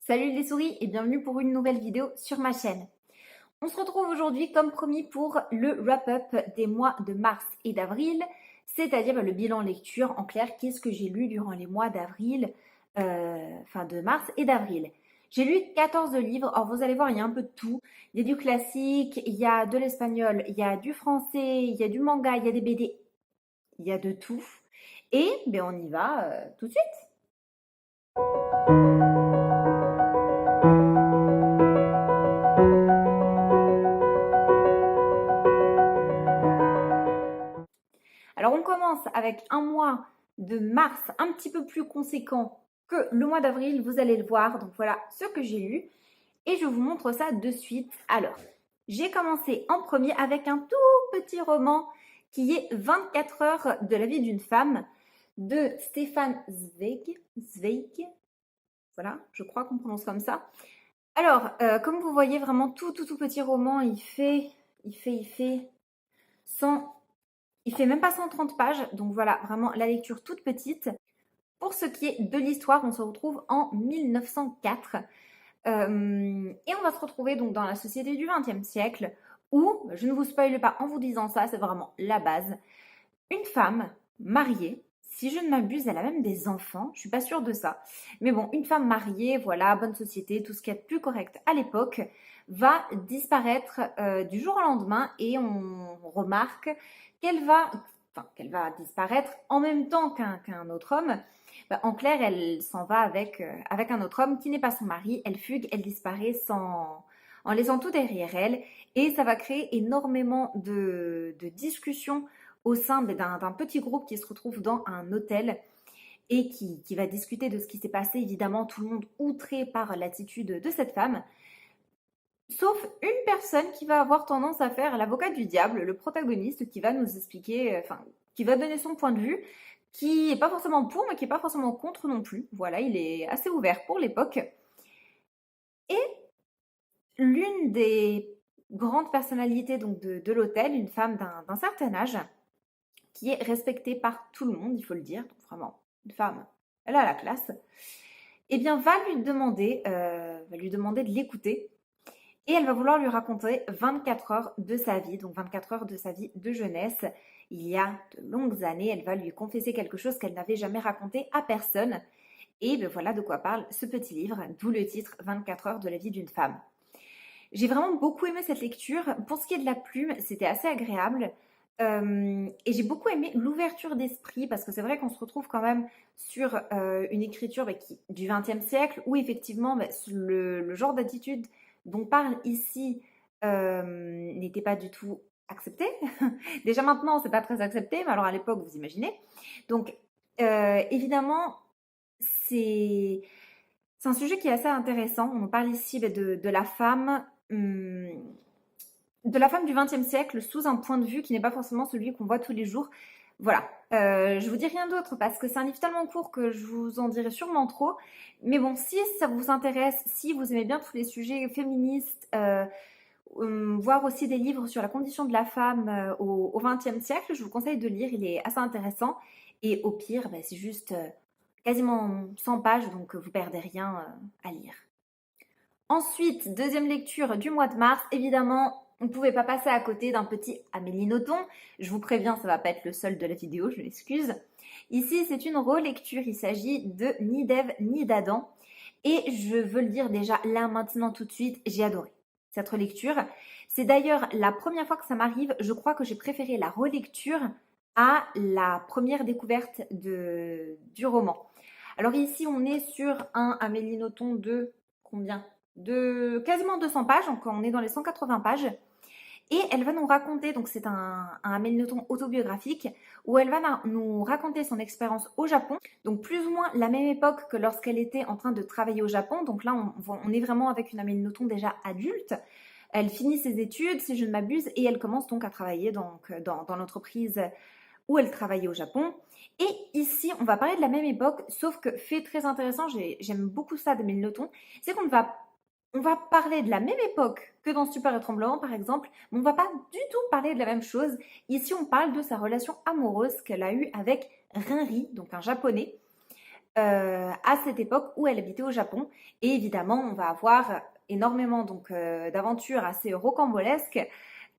Salut les souris et bienvenue pour une nouvelle vidéo sur ma chaîne. On se retrouve aujourd'hui comme promis pour le wrap-up des mois de mars et d'avril, c'est-à-dire le bilan lecture, en clair, qu'est-ce que j'ai lu durant les mois d'avril, de mars et d'avril. J'ai lu 14 livres, alors vous allez voir, il y a un peu de tout. Il y a du classique, il y a de l'espagnol, il y a du français, il y a du manga, il y a des BD, il y a de tout. Et on y va tout de suite. Alors on commence avec un mois de mars un petit peu plus conséquent que le mois d'avril, vous allez le voir. Donc voilà ce que j'ai lu et je vous montre ça de suite. Alors, j'ai commencé en premier avec un tout petit roman qui est 24 heures de la vie d'une femme de Stefan Zweig. Voilà, je crois qu'on prononce comme ça. Alors, comme vous voyez, vraiment tout petit roman, il fait 100. Il fait même pas 130 pages, donc voilà, vraiment la lecture toute petite. Pour ce qui est de l'histoire, on se retrouve en 1904. Et on va se retrouver donc dans la société du XXe siècle où, je ne vous spoile pas en vous disant ça, c'est vraiment la base. Une femme mariée, si je ne m'abuse, elle a même des enfants, je suis pas sûre de ça. Mais bon, une femme mariée, voilà, bonne société, tout ce qui est plus correct à l'époque, va disparaître du jour au lendemain et on remarque qu'elle va disparaître en même temps qu'un autre homme. En clair, elle s'en va avec un autre homme qui n'est pas son mari, elle fugue, elle disparaît en laissant tout derrière elle et ça va créer énormément de discussions au sein d'un petit groupe qui se retrouve dans un hôtel et qui va discuter de ce qui s'est passé. Évidemment, tout le monde outré par l'attitude de cette femme. Sauf une personne qui va avoir tendance à faire l'avocat du diable, le protagoniste qui va nous expliquer, qui va donner son point de vue, qui n'est pas forcément pour, mais qui n'est pas forcément contre non plus. Voilà, il est assez ouvert pour l'époque. Et l'une des grandes personnalités donc de l'hôtel, une femme d'un certain âge, qui est respectée par tout le monde, il faut le dire, donc vraiment, une femme, elle a la classe, eh bien, va lui demander de l'écouter et elle va vouloir lui raconter 24 heures de sa vie, donc 24 heures de sa vie de jeunesse. Il y a de longues années, elle va lui confesser quelque chose qu'elle n'avait jamais raconté à personne. Et voilà de quoi parle ce petit livre, d'où le titre 24 heures de la vie d'une femme. J'ai vraiment beaucoup aimé cette lecture. Pour ce qui est de la plume, c'était assez agréable. Et j'ai beaucoup aimé l'ouverture d'esprit parce que c'est vrai qu'on se retrouve quand même sur une écriture du XXe siècle où effectivement le genre d'attitude dont parle ici n'était pas du tout accepté. Déjà maintenant, c'est pas très accepté, mais alors à l'époque, vous imaginez. Donc évidemment, c'est un sujet qui est assez intéressant. On parle ici de la femme. De la femme du XXe siècle sous un point de vue qui n'est pas forcément celui qu'on voit tous les jours. Voilà, je vous dis rien d'autre parce que c'est un livre tellement court que je vous en dirai sûrement trop. Mais bon, si ça vous intéresse, si vous aimez bien tous les sujets féministes, voir aussi des livres sur la condition de la femme au XXe siècle, je vous conseille de lire, il est assez intéressant. Et au pire, c'est juste quasiment 100 pages, donc vous perdez rien à lire. Ensuite, deuxième lecture du mois de mars, évidemment, on ne pouvait pas passer à côté d'un petit Amélie Nothomb. Je vous préviens, ça ne va pas être le seul de la vidéo, je m'excuse. Ici, c'est une relecture, il s'agit de Ni d'Ève ni d'Adam. Et je veux le dire déjà là, maintenant, tout de suite, j'ai adoré cette relecture. C'est d'ailleurs la première fois que ça m'arrive, je crois que j'ai préféré la relecture à la première découverte du roman. Alors ici, on est sur un Amélie Nothomb de combien ? De quasiment 200 pages, donc on est dans les 180 pages. Et elle va nous raconter, donc c'est un Amélie Nothomb autobiographique, où elle va nous raconter son expérience au Japon, donc plus ou moins la même époque que lorsqu'elle était en train de travailler au Japon. Donc là, on est vraiment avec une Amélie Nothomb déjà adulte. Elle finit ses études, si je ne m'abuse, et elle commence donc à travailler dans l'entreprise où elle travaillait au Japon. Et ici, on va parler de la même époque, sauf que fait très intéressant, j'aime beaucoup ça d'Amélie Nothomb, c'est qu'on va parler de la même époque que dans Stupeur et Tremblement, par exemple, mais on ne va pas du tout parler de la même chose. Ici, on parle de sa relation amoureuse qu'elle a eue avec Rinri, donc un japonais. à cette époque où elle habitait au Japon. Et évidemment, on va avoir énormément donc d'aventures assez rocambolesques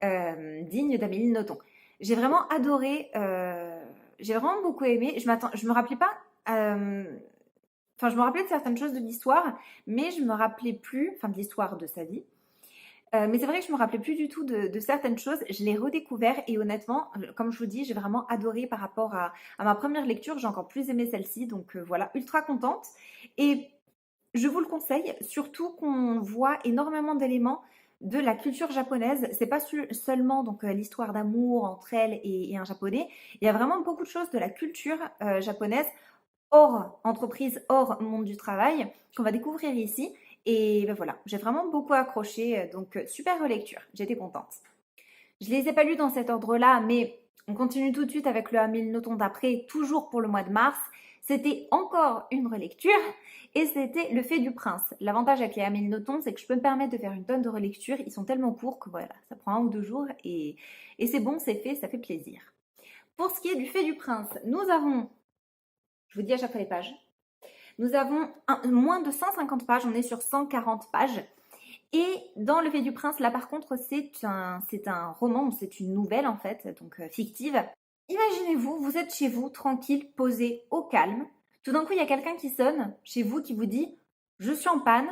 dignes d'Amélie Nothomb. J'ai vraiment adoré, j'ai vraiment beaucoup aimé. Je me rappelais pas, enfin je me rappelais de certaines choses de l'histoire, mais je me rappelais plus, enfin de l'histoire de sa vie. Mais c'est vrai que je me rappelais plus du tout de certaines choses. Je l'ai redécouvert et honnêtement, comme je vous dis, j'ai vraiment adoré par rapport à ma première lecture. J'ai encore plus aimé celle-ci, donc voilà, ultra contente. Et je vous le conseille, surtout qu'on voit énormément d'éléments de la culture japonaise. C'est pas seulement donc l'histoire d'amour entre elle et un japonais. Il y a vraiment beaucoup de choses de la culture japonaise hors entreprise, hors monde du travail qu'on va découvrir ici. Et ben voilà, j'ai vraiment beaucoup accroché, donc super relecture, j'étais contente. Je les ai pas lus dans cet ordre-là, mais on continue tout de suite avec le Amélie Nothomb d'après, toujours pour le mois de mars. C'était encore une relecture et c'était Le Fait du Prince. L'avantage avec les Amélie Nothomb, c'est que je peux me permettre de faire une tonne de relectures. Ils sont tellement courts que voilà, ça prend 1 ou 2 jours et c'est bon, c'est fait, ça fait plaisir. Pour ce qui est du Fait du Prince, nous avons, je vous dis à chaque fois les pages, nous avons moins de 150 pages, on est sur 140 pages. Et dans Le Fait du Prince, là par contre, c'est un roman, c'est une nouvelle en fait, donc fictive. Imaginez-vous, vous êtes chez vous, tranquille, posé, au calme. Tout d'un coup, il y a quelqu'un qui sonne chez vous qui vous dit « Je suis en panne,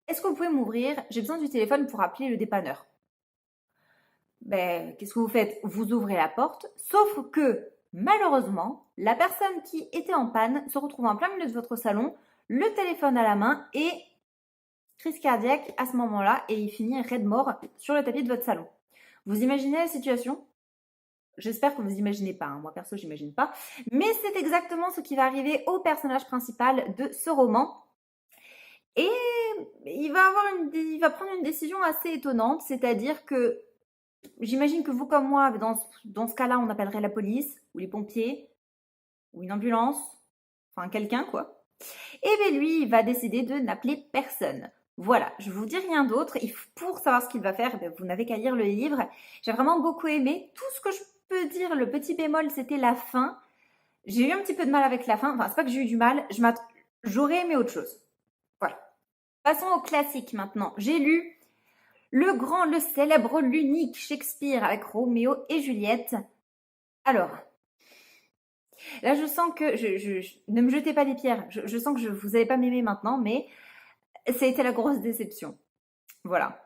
est-ce que vous pouvez m'ouvrir? J'ai besoin du téléphone pour appeler le dépanneur. » Ben, qu'est-ce que vous faites? Vous ouvrez la porte, sauf que malheureusement, la personne qui était en panne se retrouve en plein milieu de votre salon, le téléphone à la main et crise cardiaque à ce moment-là et il finit raide mort sur le tapis de votre salon. Vous imaginez la situation? J'espère que vous imaginez pas, hein. Moi perso j'imagine pas, mais c'est exactement ce qui va arriver au personnage principal de ce roman. Et il va prendre une décision assez étonnante, c'est-à-dire que j'imagine que vous comme moi, dans ce cas-là, on appellerait la police ou les pompiers ou une ambulance, enfin quelqu'un quoi. Et bien lui, il va décider de n'appeler personne. Voilà, je vous dis rien d'autre. Pour savoir ce qu'il va faire, vous n'avez qu'à lire le livre. J'ai vraiment beaucoup aimé. Tout ce que je peux dire, le petit bémol, c'était la fin. J'ai eu un petit peu de mal avec la fin. Enfin, c'est pas que j'ai eu du mal. J'aurais aimé autre chose. Voilà. Passons au classique maintenant. J'ai lu le grand, le célèbre, l'unique Shakespeare avec Roméo et Juliette. Alors, là, je sens que ne me jetez pas des pierres. Je sens que vous n'allez pas m'aimer maintenant, mais ça a été la grosse déception. Voilà.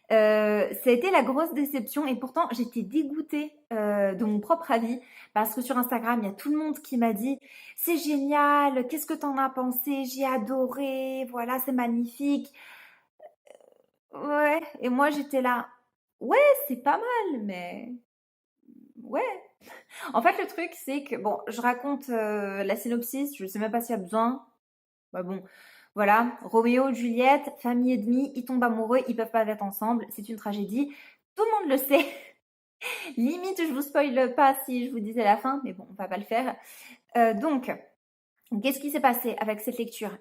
Ça a été la grosse déception et pourtant j'étais dégoûtée de mon propre avis parce que sur Instagram, il y a tout le monde qui m'a dit c'est génial, qu'est-ce que t'en as pensé? J'ai adoré, voilà, c'est magnifique. Ouais, et moi j'étais là, ouais, c'est pas mal, mais ouais. En fait, le truc, c'est que, bon, je raconte la synopsis, je sais même pas s'il y a besoin. Bah bon, voilà, Roméo, Juliette, famille et demie, ils tombent amoureux, ils peuvent pas être ensemble, c'est une tragédie. Tout le monde le sait. Limite, je vous spoile pas si je vous disais la fin, mais bon, on va pas le faire. Donc, qu'est-ce qui s'est passé avec cette lecture?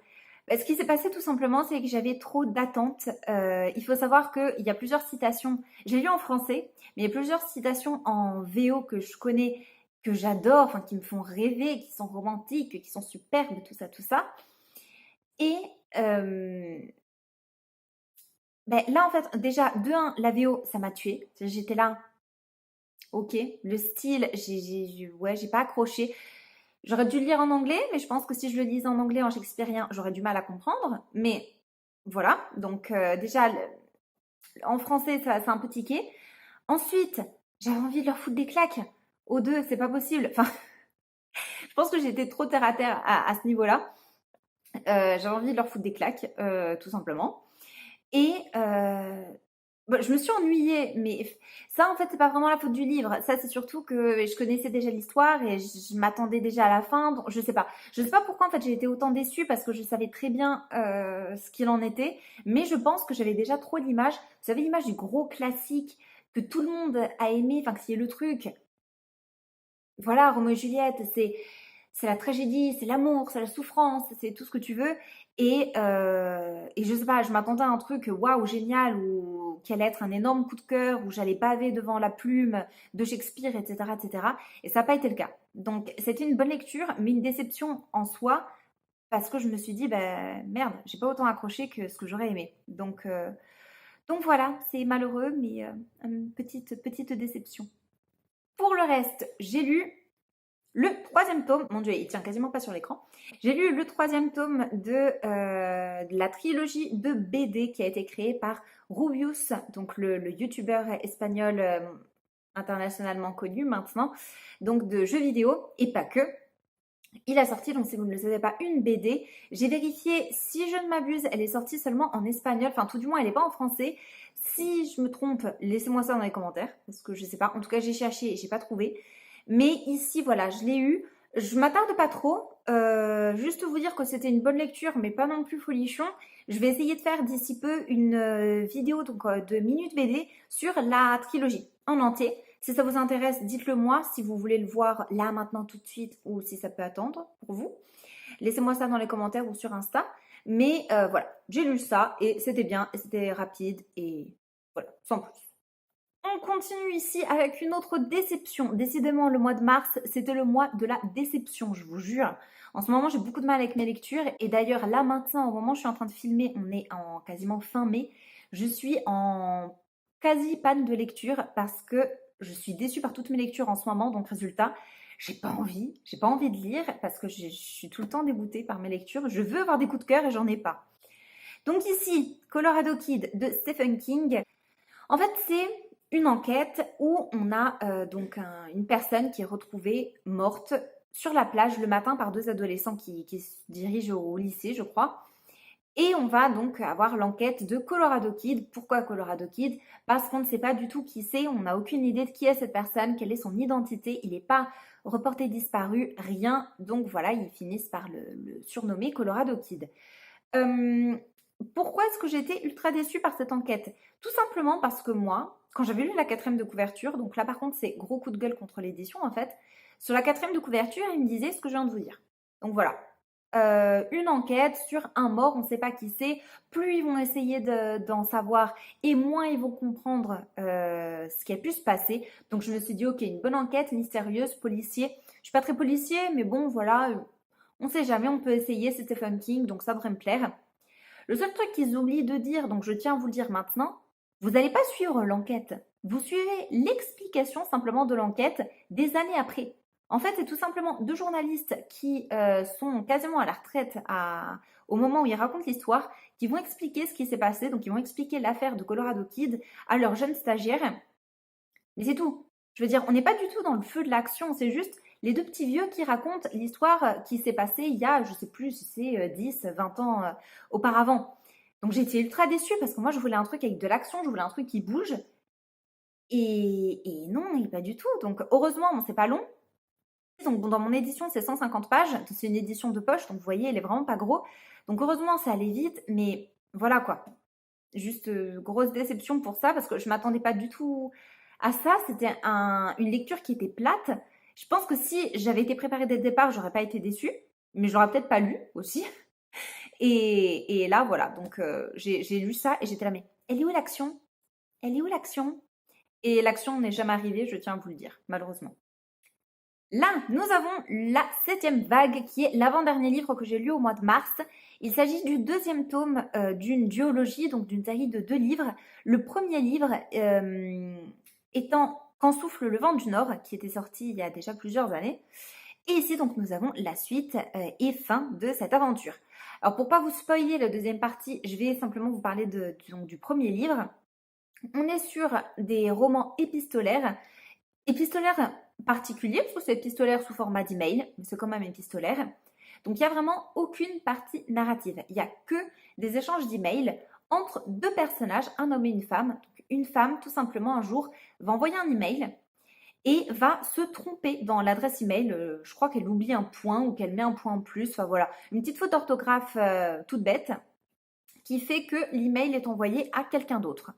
Ce qui s'est passé tout simplement, c'est que j'avais trop d'attentes. Il faut savoir qu'il y a plusieurs citations. J'ai lu en français, mais il y a plusieurs citations en VO que je connais, que j'adore, enfin qui me font rêver, qui sont romantiques, qui sont superbes, tout ça, tout ça. Et là, en fait, déjà, de 1, la VO, ça m'a tuée. J'étais là, ok. Le style, ouais, j'ai pas accroché. J'aurais dû le lire en anglais, mais je pense que si je le lisais en anglais, en shakespearien, j'aurais du mal à comprendre. Mais voilà, donc déjà, en français, ça a un peu tiqué. Ensuite, j'avais envie de leur foutre des claques. Aux deux, c'est pas possible. Enfin, je pense que j'étais trop terre à terre à ce niveau-là. J'avais envie de leur foutre des claques, tout simplement. Et je me suis ennuyée, mais ça, en fait, c'est pas vraiment la faute du livre. Ça, c'est surtout que je connaissais déjà l'histoire et je m'attendais déjà à la fin. Donc, je sais pas. Je sais pas pourquoi, en fait, j'ai été autant déçue parce que je savais très bien ce qu'il en était. Mais je pense que j'avais déjà trop l'image. Vous savez, l'image du gros classique que tout le monde a aimé, enfin, que c'est le truc. Voilà, Roméo et Juliette, c'est la tragédie, c'est l'amour, c'est la souffrance, c'est tout ce que tu veux. Et je sais pas, je m'attendais à un truc waouh, génial, ou qui allait être un énorme coup de cœur, où j'allais baver devant la plume de Shakespeare, etc., etc. Et ça n'a pas été le cas. Donc, c'était une bonne lecture, mais une déception en soi, parce que je me suis dit: «Bah, merde, j'ai pas autant accroché que ce que j'aurais aimé». Donc voilà, c'est malheureux, mais une petite déception. Pour le reste, j'ai lu le troisième tome. Mon Dieu, il tient quasiment pas sur l'écran. J'ai lu le troisième tome de la trilogie de BD qui a été créée par Rubius, donc le youtubeur espagnol internationalement connu maintenant, donc de jeux vidéo et pas que. Il a sorti, donc si vous ne le savez pas, une BD. J'ai vérifié, si je ne m'abuse, elle est sortie seulement en espagnol, enfin tout du moins elle n'est pas en français. Si je me trompe, laissez-moi ça dans les commentaires, parce que je sais pas. En tout cas, j'ai cherché et j'ai pas trouvé. Mais ici, voilà, je l'ai eu. Je m'attarde pas trop. Juste vous dire que c'était une bonne lecture, mais pas non plus folichon. Je vais essayer de faire d'ici peu une vidéo donc, de Minute BD sur la trilogie en entier. Si ça vous intéresse, dites-le moi. Si vous voulez le voir là, maintenant, tout de suite, ou si ça peut attendre pour vous. Laissez-moi ça dans les commentaires ou sur Insta. Mais voilà, j'ai lu ça et c'était bien, et c'était rapide et voilà, sans plus. On continue ici avec une autre déception. Décidément, le mois de mars, c'était le mois de la déception, je vous jure. En ce moment, j'ai beaucoup de mal avec mes lectures. Et d'ailleurs, là maintenant, au moment où je suis en train de filmer, on est en quasiment fin mai. Je suis en quasi panne de lecture parce que je suis déçue par toutes mes lectures en ce moment. Donc, résultat, j'ai pas envie de lire parce que je suis tout le temps dégoûtée par mes lectures. Je veux avoir des coups de cœur et j'en ai pas. Donc ici, Colorado Kid de Stephen King. En fait, c'est une enquête où on a donc une personne qui est retrouvée morte sur la plage le matin par deux adolescents qui se dirigent au lycée, je crois. Et on va donc avoir l'enquête de Colorado Kid. Pourquoi Colorado Kid? Parce qu'on ne sait pas du tout qui c'est, on n'a aucune idée de qui est cette personne, quelle est son identité, il n'est pas reporté disparu, rien. Donc voilà, ils finissent par le surnommer Colorado Kid. Pourquoi est-ce que j'ai été ultra déçue par cette enquête? Tout simplement parce que moi, quand j'avais lu la quatrième de couverture, donc là par contre c'est gros coup de gueule contre l'édition en fait, sur la quatrième de couverture, il me disait ce que je viens de vous dire. Donc voilà, une enquête sur un mort, on ne sait pas qui c'est. Plus ils vont essayer d'en savoir et moins ils vont comprendre ce qui a pu se passer. Donc je me suis dit, ok, une bonne enquête, mystérieuse, policier. Je suis pas très policier, mais bon, voilà, on sait jamais, on peut essayer, c'est Stephen King, donc ça devrait me plaire. Le seul truc qu'ils oublient de dire, donc je tiens à vous le dire maintenant, vous n'allez pas suivre l'enquête. Vous suivez l'explication simplement de l'enquête des années après. En fait, c'est tout simplement deux journalistes qui sont quasiment à la retraite au moment où ils racontent l'histoire, qui vont expliquer ce qui s'est passé, donc ils vont expliquer l'affaire de Colorado Kid à leurs jeunes stagiaires. Mais c'est tout. Je veux dire, on n'est pas du tout dans le feu de l'action, c'est juste les deux petits vieux qui racontent l'histoire qui s'est passée il y a, je sais plus si c'est 10, 20 ans auparavant. Donc j'ai été ultra déçue parce que moi je voulais un truc avec de l'action, je voulais un truc qui bouge. Et non, et pas du tout. Donc heureusement, bon, c'est pas long. Donc bon, dans mon édition, c'est 150 pages. C'est une édition de poche, donc vous voyez, elle est vraiment pas gros. Donc heureusement, ça allait vite, mais voilà quoi. Juste grosse déception pour ça parce que je m'attendais pas du tout à ça. C'était une lecture qui était plate. Je pense que si j'avais été préparée dès le départ, j'aurais pas été déçue, mais j'aurais peut-être pas lu aussi. Et là, voilà. Donc j'ai lu ça et j'étais là, mais elle est où l'action? Elle est où l'action? Et l'action n'est jamais arrivée, je tiens à vous le dire, malheureusement. Là, nous avons la 7e vague qui est l'avant-dernier livre que j'ai lu au mois de mars. Il s'agit du deuxième tome d'une duologie, donc d'une série de 2 livres. Le premier livre étant Quand souffle le vent du Nord, qui était sorti il y a déjà plusieurs années. Et ici, donc, nous avons la suite et fin de cette aventure. Alors, pour pas vous spoiler la deuxième partie, je vais simplement vous parler donc, du premier livre. On est sur des romans épistolaires particulier, parce que c'est épistolaire sous format d'email, mais c'est quand même épistolaire. Donc il n'y a vraiment aucune partie narrative. Il n'y a que des échanges d'emails entre deux personnages, un homme et une femme. Donc, une femme, tout simplement, un jour, va envoyer un email et va se tromper dans l'adresse email. Je crois qu'elle oublie un point ou qu'elle met un point en plus. Enfin voilà, une petite faute d'orthographe toute bête qui fait que l'email est envoyé à quelqu'un d'autre.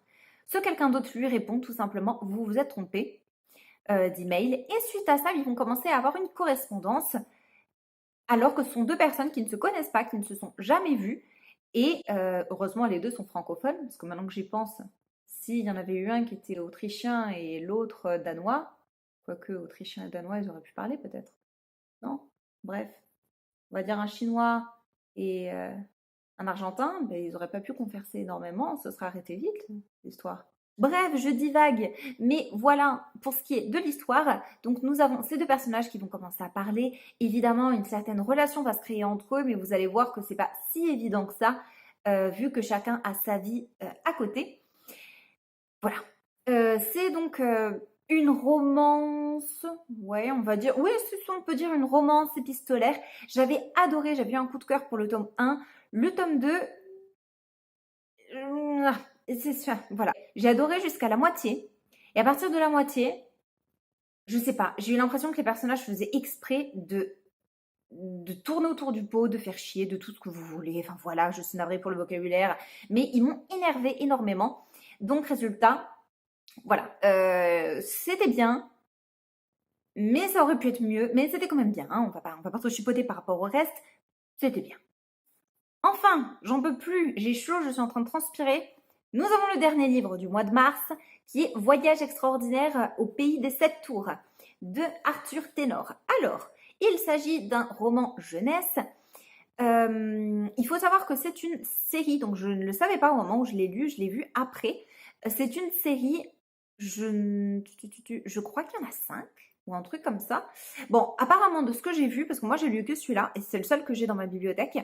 Ce quelqu'un d'autre lui répond tout simplement, vous vous êtes trompé d'email. Et suite à ça, ils vont commencer à avoir une correspondance alors que ce sont deux personnes qui ne se connaissent pas, qui ne se sont jamais vues. Et heureusement, les deux sont francophones, parce que maintenant que j'y pense, s'il y en avait eu un qui était autrichien et l'autre danois, quoique autrichien et danois, ils auraient pu parler peut-être. Non? Bref, on va dire un chinois Et un Argentin, ben, ils n'auraient pas pu converser énormément, ce serait arrêté vite, l'histoire. Bref, je divague, mais voilà, pour ce qui est de l'histoire, donc nous avons ces deux personnages qui vont commencer à parler. Évidemment, une certaine relation va se créer entre eux, mais vous allez voir que c'est pas si évident que ça, vu que chacun a sa vie à côté. Voilà. C'est donc une romance, ouais, on va dire, oui, on peut dire une romance épistolaire. J'avais adoré, j'avais eu un coup de cœur pour le tome 1. Le tome 2, c'est ça, voilà. J'ai adoré jusqu'à la moitié. Et à partir de la moitié, je sais pas, j'ai eu l'impression que les personnages faisaient exprès de tourner autour du pot, de faire chier, de tout ce que vous voulez. Enfin voilà, je suis navrée pour le vocabulaire, mais ils m'ont énervé énormément. Donc résultat, voilà, c'était bien, mais ça aurait pu être mieux, mais c'était quand même bien, hein, on va pas trop chipoter par rapport au reste, c'était bien. Enfin, j'en peux plus, j'ai chaud, je suis en train de transpirer. Nous avons le dernier livre du mois de mars, qui est Voyage extraordinaire au pays des sept tours, de Arthur Ténor. Alors, il s'agit d'un roman jeunesse. Il faut savoir que c'est une série, donc je ne le savais pas au moment où je l'ai lu, je l'ai vu après. C'est une série, je crois qu'il y en a 5 ou un truc comme ça. Bon, apparemment de ce que j'ai vu, parce que moi j'ai lu que celui-là, et c'est le seul que j'ai dans ma bibliothèque.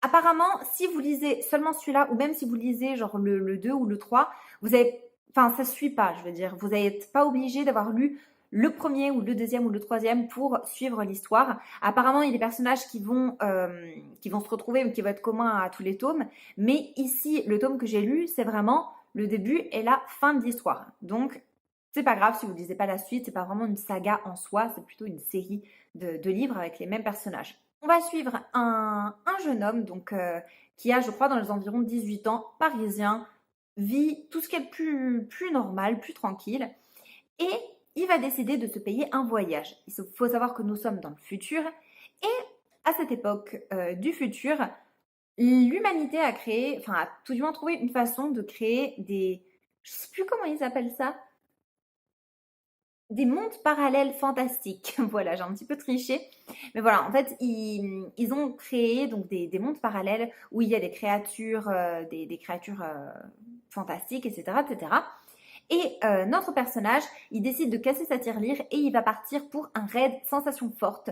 Apparemment, si vous lisez seulement celui-là, ou même si vous lisez genre le 2 ou le 3, vous avez, enfin ça suit pas, je veux dire, vous n'êtes pas obligé d'avoir lu le premier ou le deuxième ou le troisième pour suivre l'histoire. Apparemment, il y a des personnages qui vont se retrouver ou qui vont être communs à tous les tomes. Mais ici, le tome que j'ai lu, c'est vraiment le début et la fin de l'histoire. Donc, c'est pas grave si vous ne lisez pas la suite, c'est pas vraiment une saga en soi, c'est plutôt une série de livres avec les mêmes personnages. On va suivre un jeune homme donc, qui a, je crois, dans les environs de 18 ans, parisien, vit tout ce qui est plus normal, plus tranquille. Et il va décider de se payer un voyage. Il faut savoir que nous sommes dans le futur. Et à cette époque du futur, l'humanité a créé, enfin a tout du moins trouvé une façon de créer des... Je ne sais plus comment ils appellent ça. Des mondes parallèles fantastiques. Voilà, j'ai un petit peu triché. Mais voilà, en fait, ils ont créé donc des mondes parallèles où il y a des créatures, des créatures fantastiques, etc., etc. Et notre personnage, il décide de casser sa tirelire et il va partir pour un raid sensation forte.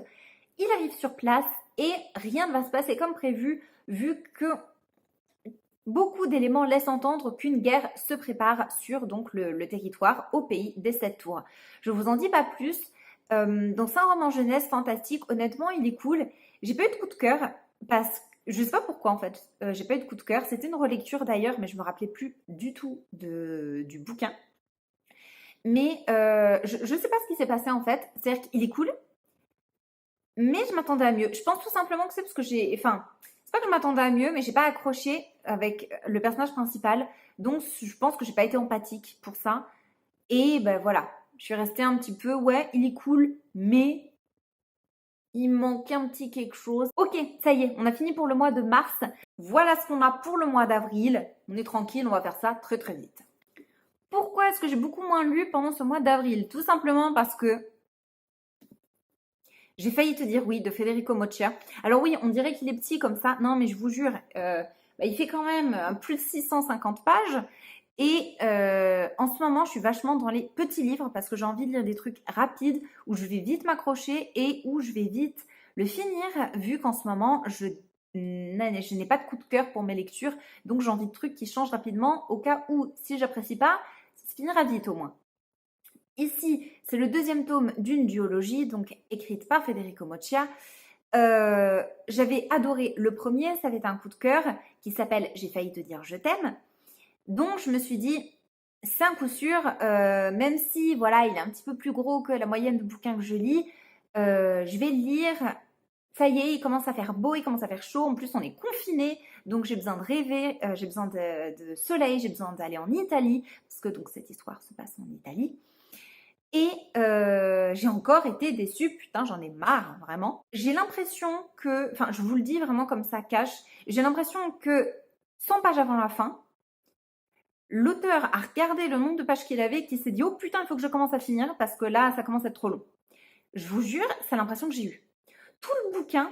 Il arrive sur place et rien ne va se passer comme prévu, vu que beaucoup d'éléments laissent entendre qu'une guerre se prépare sur donc le territoire au pays des sept tours. Je vous en dis pas plus. Donc c'est un roman jeunesse fantastique. Honnêtement, il est cool. J'ai pas eu de coup de cœur parce que je sais pas pourquoi en fait. J'ai pas eu de coup de cœur. C'était une relecture d'ailleurs, mais je me rappelais plus du tout du bouquin. Mais je sais pas ce qui s'est passé en fait. C'est-à-dire qu'il est cool, mais je m'attendais à mieux. Je pense tout simplement que c'est parce que enfin, c'est pas que je m'attendais à mieux, mais j'ai pas accroché avec le personnage principal. Donc, je pense que j'ai pas été empathique pour ça. Et ben voilà, je suis restée un petit peu, ouais, il est cool, mais il manque un petit quelque chose. Ok, ça y est, on a fini pour le mois de mars. Voilà ce qu'on a pour le mois d'avril. On est tranquille, on va faire ça très très vite. Pourquoi est-ce que j'ai beaucoup moins lu pendant ce mois d'avril? Tout simplement parce que j'ai failli te dire oui, de Federico Moccia. Alors oui, on dirait qu'il est petit comme ça. Non, mais je vous jure, il fait quand même plus de 650 pages. Et en ce moment, je suis vachement dans les petits livres parce que j'ai envie de lire des trucs rapides où je vais vite m'accrocher et où je vais vite le finir, vu qu'en ce moment, je n'ai pas de coup de cœur pour mes lectures. Donc j'ai envie de trucs qui changent rapidement au cas où, si j'apprécie pas, ça se finira vite au moins. Ici, c'est le deuxième tome d'une duologie, donc écrite par Federico Moccia. J'avais adoré le premier, ça avait été un coup de cœur, qui s'appelle J'ai failli te dire je t'aime. Donc je me suis dit, c'est un coup sûr, même si voilà, il est un petit peu plus gros que la moyenne de bouquins que je lis, je vais le lire. Ça y est, il commence à faire beau, il commence à faire chaud. En plus, on est confiné, donc j'ai besoin de rêver, j'ai besoin de soleil, j'ai besoin d'aller en Italie, parce que donc cette histoire se passe en Italie. Et j'ai encore été déçue, putain, j'en ai marre, vraiment. J'ai l'impression que, enfin, je vous le dis vraiment comme ça cache, j'ai l'impression que 100 pages avant la fin, l'auteur a regardé le nombre de pages qu'il avait et qu'il s'est dit « Oh putain, il faut que je commence à finir parce que là, ça commence à être trop long. » Je vous jure, c'est l'impression que j'ai eue. Tout le bouquin,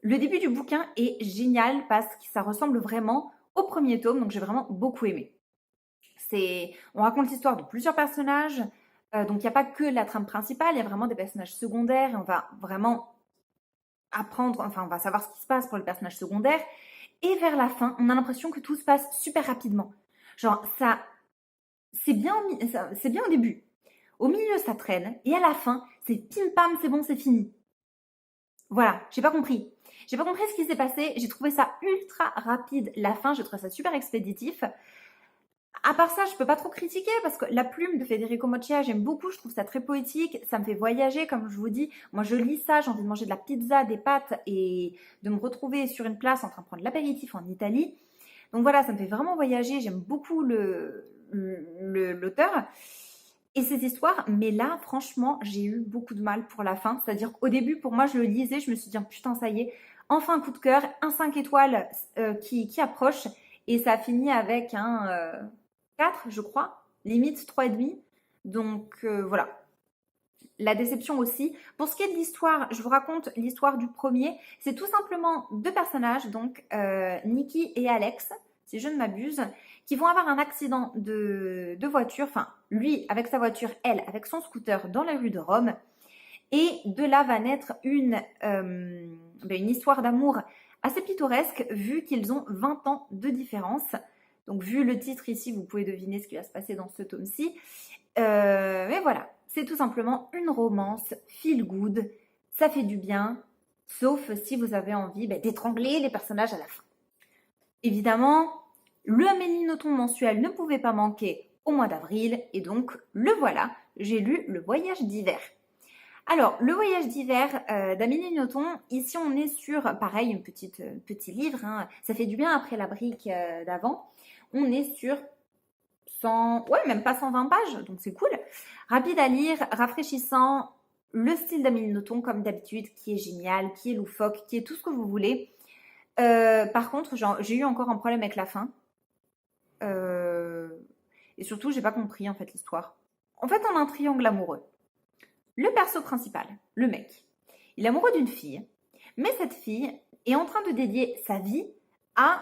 Le début du bouquin est génial parce que ça ressemble vraiment au premier tome, donc j'ai vraiment beaucoup aimé. On raconte l'histoire de plusieurs personnages, donc il n'y a pas que la trame principale, il y a vraiment des personnages secondaires et on va vraiment apprendre, enfin on va savoir ce qui se passe pour les personnages secondaires. Et vers la fin, on a l'impression que tout se passe super rapidement. Genre ça, c'est bien au début. Au milieu, ça traîne. Et à la fin, c'est pim pam, c'est bon, c'est fini. Voilà, j'ai pas compris. J'ai pas compris ce qui s'est passé. J'ai trouvé ça ultra rapide. La fin, j'ai trouvé ça super expéditif. À part ça, je peux pas trop critiquer parce que la plume de Federico Moccia, j'aime beaucoup. Je trouve ça très poétique. Ça me fait voyager, comme je vous dis. Moi, je lis ça, j'ai envie de manger de la pizza, des pâtes et de me retrouver sur une place en train de prendre l'apéritif en Italie. Donc voilà, ça me fait vraiment voyager. J'aime beaucoup l'auteur et ses histoires. Mais là, franchement, j'ai eu beaucoup de mal pour la fin. C'est-à-dire qu'au début, pour moi, je le lisais, je me suis dit, putain, ça y est, enfin un coup de cœur, un 5 étoiles qui approche. Et ça a fini avec un 4, je crois, limite 3,5. Donc voilà. La déception aussi. Pour ce qui est de l'histoire, je vous raconte l'histoire du premier. C'est tout simplement deux personnages, donc Nikki et Alex, si je ne m'abuse, qui vont avoir un accident de voiture. Enfin, lui avec sa voiture, elle avec son scooter dans les rues de Rome. Et de là va naître une histoire d'amour assez pittoresque vu qu'ils ont 20 ans de différence. Donc vu le titre ici, vous pouvez deviner ce qui va se passer dans ce tome-ci. Mais voilà, c'est tout simplement une romance feel good, ça fait du bien, sauf si vous avez envie d'étrangler les personnages à la fin. Évidemment, le Amélie Nothomb mensuel ne pouvait pas manquer au mois d'avril, et donc le voilà, j'ai lu Le Voyage d'hiver. Alors, Le Voyage d'hiver d'Amélie Nothomb, ici on est sur, pareil, un petit livre, hein, ça fait du bien après la brique d'avant, on est sur 100, ouais, même pas 120 pages, donc c'est cool. Rapide à lire, rafraîchissant, le style d'Amélie Nothomb comme d'habitude, qui est génial, qui est loufoque, qui est tout ce que vous voulez. Par contre, j'ai eu encore un problème avec la fin. Et surtout, j'ai pas compris en fait l'histoire. En fait, on a un triangle amoureux. Le perso principal, le mec, il est amoureux d'une fille, mais cette fille est en train de dédier sa vie à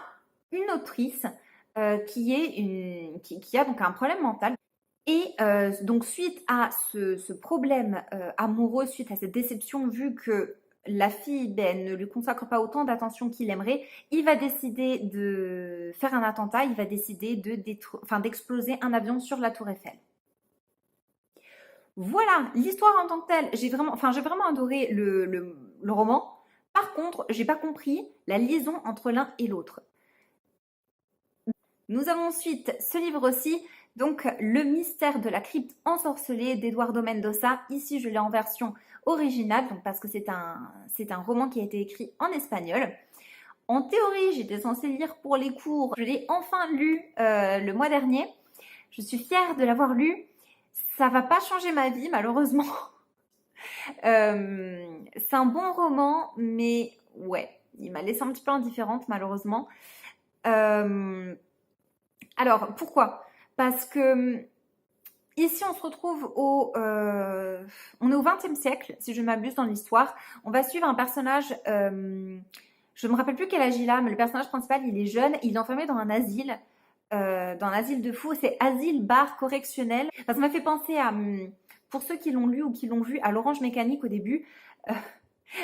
une autrice qui a donc un problème mental. Et donc suite à ce problème amoureux, suite à cette déception, vu que la fille ne lui consacre pas autant d'attention qu'il aimerait, il va décider de faire un attentat, il va décider d'exploser un avion sur la Tour Eiffel. Voilà, l'histoire en tant que telle, j'ai vraiment adoré le roman. Par contre, j'ai pas compris la liaison entre l'un et l'autre. Nous avons ensuite ce livre-ci, donc Le mystère de la crypte ensorcelée d'Eduardo Mendoza. Ici, je l'ai en version originale, donc parce que c'est un roman qui a été écrit en espagnol. En théorie, j'étais censée lire pour les cours. Je l'ai enfin lu le mois dernier. Je suis fière de l'avoir lu. Ça va pas changer ma vie, malheureusement. C'est un bon roman, mais ouais, il m'a laissé un petit peu indifférente, malheureusement. Alors, pourquoi? Parce que ici, on se retrouve on est au XXe siècle, si je ne m'abuse dans l'histoire. On va suivre un personnage, je ne me rappelle plus quel âge il a, mais le personnage principal, il est jeune, il est enfermé dans un asile de fous. C'est asile bar correctionnel. Enfin, ça m'a fait penser à, pour ceux qui l'ont lu ou qui l'ont vu, à l'Orange Mécanique au début.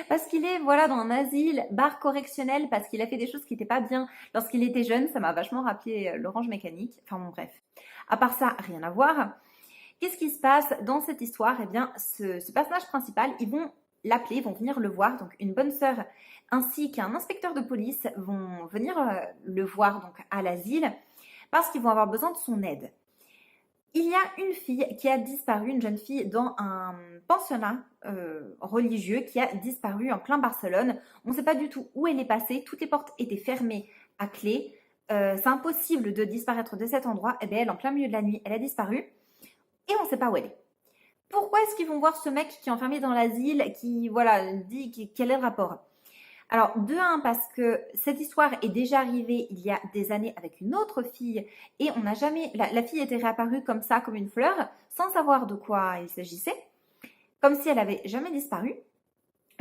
Parce qu'il est dans un asile, bar correctionnel, parce qu'il a fait des choses qui n'étaient pas bien lorsqu'il était jeune. Ça m'a vachement rappelé l'Orange Mécanique. Enfin bon, bref. À part ça, rien à voir. Qu'est-ce qui se passe dans cette histoire? Eh bien, ce personnage principal, ils vont l'appeler, ils vont venir le voir. Donc, une bonne sœur ainsi qu'un inspecteur de police vont venir le voir donc à l'asile parce qu'ils vont avoir besoin de son aide. Il y a une fille qui a disparu, une jeune fille dans un pensionnat religieux qui a disparu en plein Barcelone. On ne sait pas du tout où elle est passée. Toutes les portes étaient fermées à clé. C'est impossible de disparaître de cet endroit. Et bien, elle, en plein milieu de la nuit, elle a disparu. Et on ne sait pas où elle est. Pourquoi est-ce qu'ils vont voir ce mec qui est enfermé dans l'asile, qui dit quel est le rapport? Alors, de un, parce que cette histoire est déjà arrivée il y a des années avec une autre fille et on n'a jamais... La fille était réapparue comme ça, comme une fleur, sans savoir de quoi il s'agissait, comme si elle avait jamais disparu.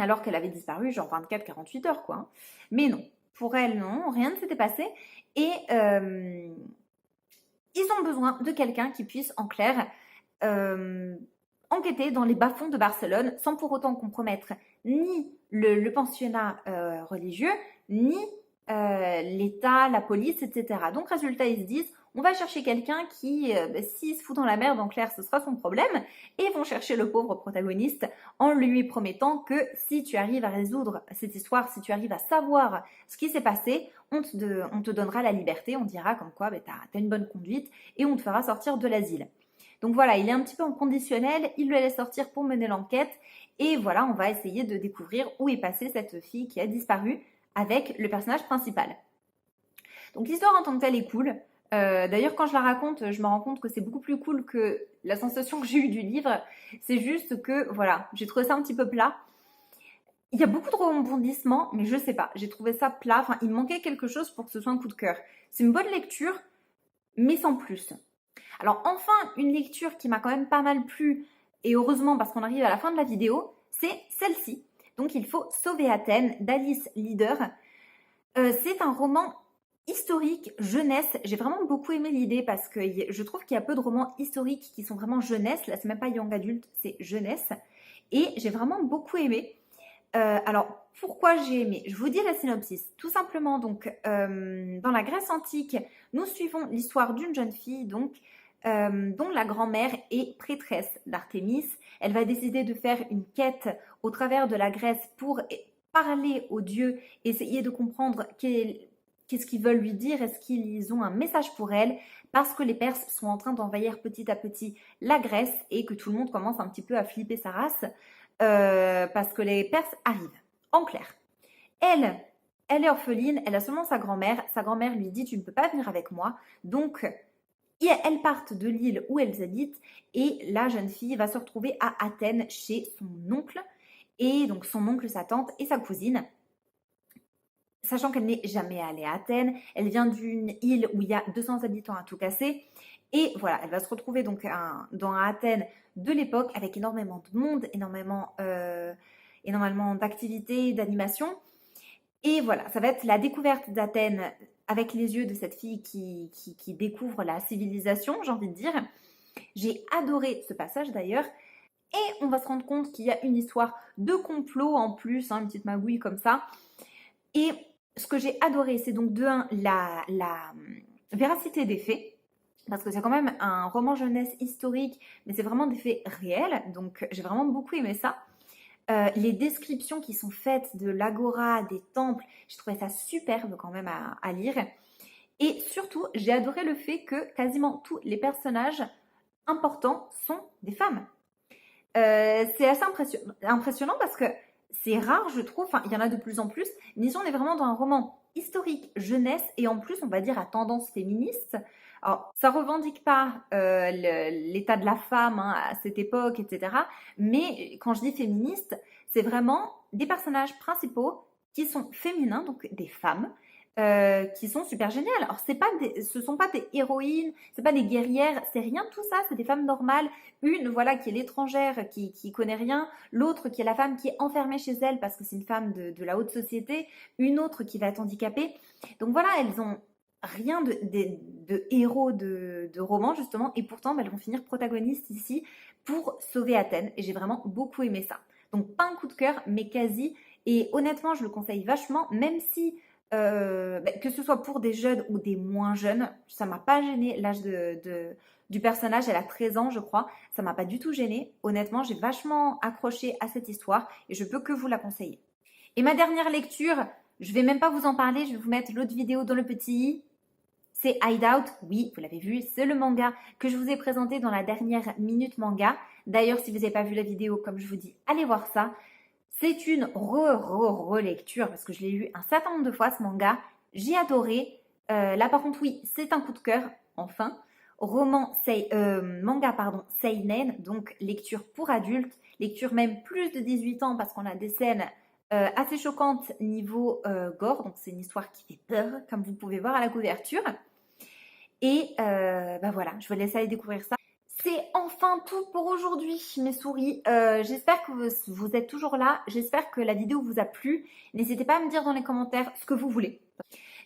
alors qu'elle avait disparu genre 24-48 heures, quoi. Mais non, pour elle, non, rien ne s'était passé. Et ils ont besoin de quelqu'un qui puisse, en clair, enquêter dans les bas-fonds de Barcelone sans pour autant compromettre ni le pensionnat religieux, ni l'État, la police, etc. Donc, résultat, ils se disent, on va chercher quelqu'un qui, s'il se fout dans la merde, en clair, ce sera son problème, et vont chercher le pauvre protagoniste en lui promettant que si tu arrives à résoudre cette histoire, si tu arrives à savoir ce qui s'est passé, on te donnera la liberté, on dira comme quoi t'as une bonne conduite et on te fera sortir de l'asile. Donc voilà, il est un petit peu en conditionnel, il le laisse sortir pour mener l'enquête et voilà, on va essayer de découvrir où est passée cette fille qui a disparu avec le personnage principal. Donc l'histoire en tant que telle est cool. D'ailleurs, quand je la raconte, je me rends compte que c'est beaucoup plus cool que la sensation que j'ai eue du livre. C'est juste que, voilà, j'ai trouvé ça un petit peu plat. Il y a beaucoup de rebondissements, mais je sais pas, j'ai trouvé ça plat. Enfin, il manquait quelque chose pour que ce soit un coup de cœur. C'est une bonne lecture, mais sans plus. Alors enfin, une lecture qui m'a quand même pas mal plu, et heureusement parce qu'on arrive à la fin de la vidéo, c'est celle-ci. Donc il faut sauver Athènes d'Alice Leader. C'est un roman historique, jeunesse. J'ai vraiment beaucoup aimé l'idée parce que je trouve qu'il y a peu de romans historiques qui sont vraiment jeunesse. Là, c'est même pas young adulte, c'est jeunesse. Et j'ai vraiment beaucoup aimé. Alors, pourquoi j'ai aimé? Je vous dis la synopsis. Tout simplement, donc, dans la Grèce antique, nous suivons l'histoire d'une jeune fille, donc, dont la grand-mère est prêtresse d'Artémis. Elle va décider de faire une quête au travers de la Grèce pour parler aux dieux, essayer de comprendre qu'est-ce qu'ils veulent lui dire, est-ce qu'ils ont un message pour elle, parce que les Perses sont en train d'envahir petit à petit la Grèce et que tout le monde commence un petit peu à flipper sa race. Parce que les Perses arrivent. En clair, elle est orpheline, elle a seulement sa grand-mère. Sa grand-mère lui dit, tu ne peux pas venir avec moi. Donc, elles partent de l'île où elles habitent et la jeune fille va se retrouver à Athènes chez son oncle. Et donc, son oncle, sa tante et sa cousine. Sachant qu'elle n'est jamais allée à Athènes, elle vient d'une île où il y a 200 habitants à tout casser. Et voilà, elle va se retrouver donc dans Athènes de l'époque avec énormément de monde, énormément d'activités, d'animations. Et voilà, ça va être la découverte d'Athènes avec les yeux de cette fille qui découvre la civilisation, j'ai envie de dire. J'ai adoré ce passage d'ailleurs. Et on va se rendre compte qu'il y a une histoire de complot en plus, une petite magouille comme ça. Et ce que j'ai adoré, c'est donc de un, la véracité des faits. Parce que c'est quand même un roman jeunesse historique, mais c'est vraiment des faits réels. Donc j'ai vraiment beaucoup aimé ça. Les descriptions qui sont faites de l'agora, des temples, j'ai trouvé ça superbe quand même à lire. Et surtout, j'ai adoré le fait que quasiment tous les personnages importants sont des femmes. C'est assez impressionnant parce que c'est rare, je trouve. Enfin, il y en a de plus en plus. Mais ici, on est vraiment dans un roman historique jeunesse et en plus, on va dire à tendance féministe. Alors, ça revendique pas l'état de la femme à cette époque, etc. Mais quand je dis féministe, c'est vraiment des personnages principaux qui sont féminins, donc des femmes, qui sont super géniales. Alors, ce sont pas des héroïnes, c'est pas des guerrières, c'est rien de tout ça, c'est des femmes normales. Une, voilà, qui est l'étrangère, qui connaît rien. L'autre, qui est la femme qui est enfermée chez elle parce que c'est une femme de la haute société. Une autre qui va être handicapée. Donc voilà, elles ont rien de héros de roman, justement. Et pourtant, elles vont finir protagonistes ici pour sauver Athènes. Et j'ai vraiment beaucoup aimé ça. Donc pas un coup de cœur, mais quasi. Et honnêtement, je le conseille vachement, même si... que ce soit pour des jeunes ou des moins jeunes, ça m'a pas gêné l'âge du personnage, elle a 13 ans je crois, ça m'a pas du tout gêné. Honnêtement, j'ai vachement accroché à cette histoire et je peux que vous la conseiller. Et ma dernière lecture, je vais même pas vous en parler, je vais vous mettre l'autre vidéo dans le petit i. C'est Hideout, oui, vous l'avez vu, c'est le manga que je vous ai présenté dans la dernière minute manga. D'ailleurs, si vous n'avez pas vu la vidéo, comme je vous dis, allez voir ça. C'est une relecture parce que je l'ai lu un certain nombre de fois ce manga. J'ai adoré. Là par contre oui, c'est un coup de cœur, enfin. Manga seinen, donc lecture pour adultes, lecture même plus de 18 ans parce qu'on a des scènes assez choquantes niveau gore. Donc c'est une histoire qui fait peur, comme vous pouvez voir à la couverture. Et voilà, je vous laisse aller découvrir ça. C'est enfin enfin tout pour aujourd'hui, mes souris. J'espère que vous êtes toujours là. J'espère que la vidéo vous a plu. N'hésitez pas à me dire dans les commentaires ce que vous voulez.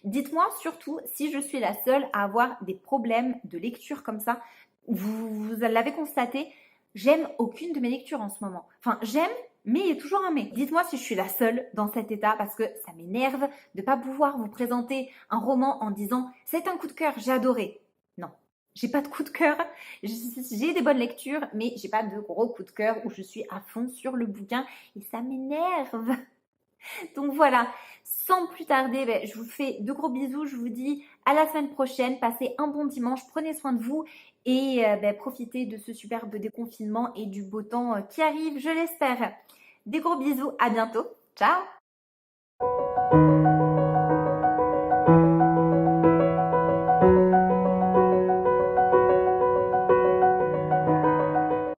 Dites-moi surtout si je suis la seule à avoir des problèmes de lecture comme ça. Vous l'avez constaté, j'aime aucune de mes lectures en ce moment. Enfin, j'aime, mais il y a toujours un mais. Dites-moi si je suis la seule dans cet état parce que ça m'énerve de ne pas pouvoir vous présenter un roman en disant « c'est un coup de cœur, j'ai adoré ». Non, j'ai pas de coup de cœur. J'ai des bonnes lectures, mais j'ai pas de gros coup de cœur où je suis à fond sur le bouquin et ça m'énerve. Donc voilà, sans plus tarder, je vous fais de gros bisous. Je vous dis à la semaine prochaine. Passez un bon dimanche, prenez soin de vous et profitez de ce superbe déconfinement et du beau temps qui arrive, je l'espère. Des gros bisous, à bientôt. Ciao!